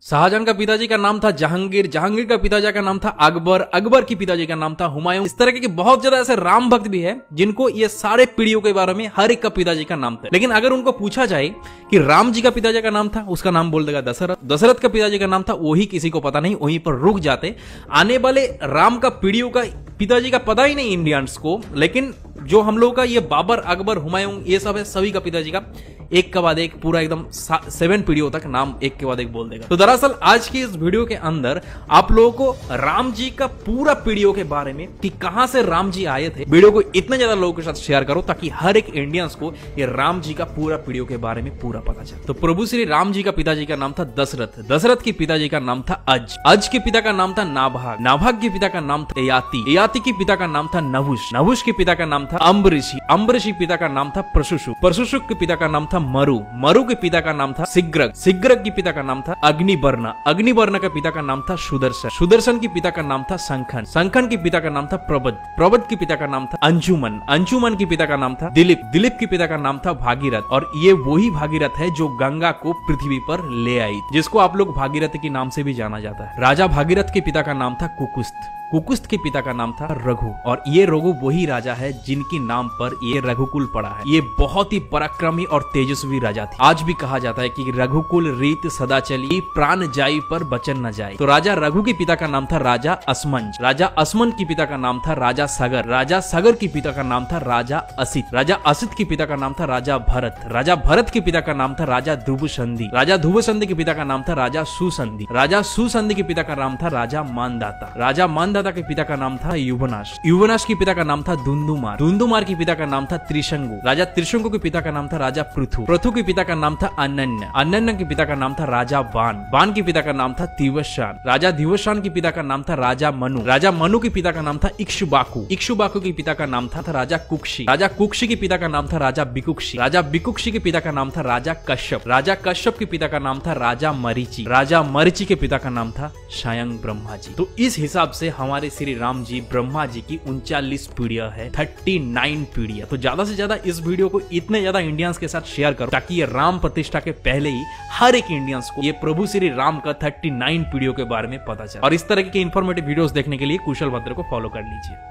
शाहजहां का पिताजी का नाम था जहांगीर, जहांगीर का पिताजी का नाम था अकबर, अकबर की पिताजी का नाम था हुमायूं। इस तरह के बहुत ज्यादा ऐसे राम भक्त भी है जिनको ये सारे पीढ़ियों के बारे में हर एक का पिताजी का नाम था। लेकिन अगर उनको पूछा जाए कि राम जी का पिताजी का नाम था, उसका नाम बोल देगा दशरथ। दशरथ का पिताजी का नाम था, वही किसी को पता नहीं, वहीं पर रुक जाते। आने वाले राम का पीढ़ियों का पिताजी का पता ही नहीं इंडियंस को, लेकिन जो हम लोग का ये बाबर, अकबर, हुमायूं, ये सब है, सभी का पिताजी का एक के बाद एक पूरा एकदम 7 पीढ़ियों तक नाम एक के बाद एक बोल देगा। तो दरअसल आज की इस वीडियो के अंदर आप लोगों को राम जी का पूरा पीढ़ियों के बारे में कि कहां से राम जी आए थे, वीडियो को इतने ज्यादा लोगों के साथ शेयर करो ताकि हर एक इंडियंस को ये राम जी का पूरा पीढ़ियों के बारे में पूरा पता चले। तो प्रभु श्री राम जी का पिताजी का नाम था दशरथ, दशरथ के पिताजी का नाम था अज, अज के पिता का नाम था नाभाग, नाभाग के पिता का नाम था ययाति, ययाति के पिता का नाम था नहुष, नहुष के पिता का नाम था अम्बरीशी, अम्बरीशी पिता का नाम था प्रशुशु, प्रशुशु के पिता का नाम था मरु, मरु के पिता का नाम था सिग्रग, सिग्रग के पिता का नाम था अग्निवर्ण, अग्निवर्ण के पिता का नाम था सुदर्शन, सुदर्शन के पिता का नाम था संखन, संखन के पिता का नाम था प्रबद, प्रबद के पिता का नाम था अंजुमन, अंजुमन के पिता का नाम था दिलीप, दिलीप के पिता का नाम था भागीरथ। और ये वही भागीरथ है जो गंगा को पृथ्वी पर ले आई, जिसको आप लोग भागीरथ के नाम से भी जाना जाता है। राजा भागीरथ के पिता का नाम था कुकुस्त, कुकुस्त के पिता का नाम था रघु, और ये रघु वही राजा है जिनके नाम पर ये रघुकुल पड़ा है। ये बहुत ही पराक्रमी और तेजस्वी राजा थे। आज भी कहा जाता है कि रघुकुल रीत सदा चली, प्राण जाई पर बचन न जाए। तो राजा रघु के पिता का नाम था राजा असमंज, राजा असमंज के पिता का नाम था राजा सगर, राजा सगर के पिता का नाम था राजा असित, राजा असित के पिता का नाम था राजा भरत, राजा भरत के पिता का नाम था राजा ध्रुवसंधि, राजा ध्रुवसंधि के पिता का नाम था राजा सुसंधि, राजा सुसंधि के पिता का नाम था राजा मानदाता, राजा मानदाता के पिता का नाम था युवनाश, युवनाश के पिता का नाम था दुंदुमार, दुंदुमार के पिता का नाम था त्रिशंगु, राजा त्रिशंगु के पिता का नाम था राजा पृथु, पृथु के पिता का नाम था अनन्य, अनन्य के पिता का नाम था राजा बाण, बाण के पिता का नाम था दिवशान, राजा दिवशान के पिता का नाम था राजा मनु, राजा मनु के पिता का नाम था इक्ष्वाकु, इक्ष्वाकु के पिता का नाम था राजा कुक्षी, राजा कुक्षी के पिता का नाम था राजा बिकुक्षी, राजा बिकुक्षी के पिता का नाम था राजा कश्यप, राजा कश्यप के पिता का नाम था राजा मरीचि, राजा मरीचि के पिता का नाम था स्वयं ब्रह्मा जी। तो इस हिसाब से हमारे श्री राम जी ब्रह्मा जी की 39 पीढ़ियां है, 39 पीढ़ियां। तो ज्यादा से ज्यादा इस वीडियो को इतने ज्यादा इंडियंस के साथ शेयर करो ताकि ये राम प्रतिष्ठा के पहले ही हर एक इंडियंस को ये प्रभु श्री राम का 39 पीढ़ियों के बारे में पता चले। और इस तरह के इंफॉर्मेटिव वीडियोस देखने के लिए कुशल भद्र को फॉलो कर लीजिए।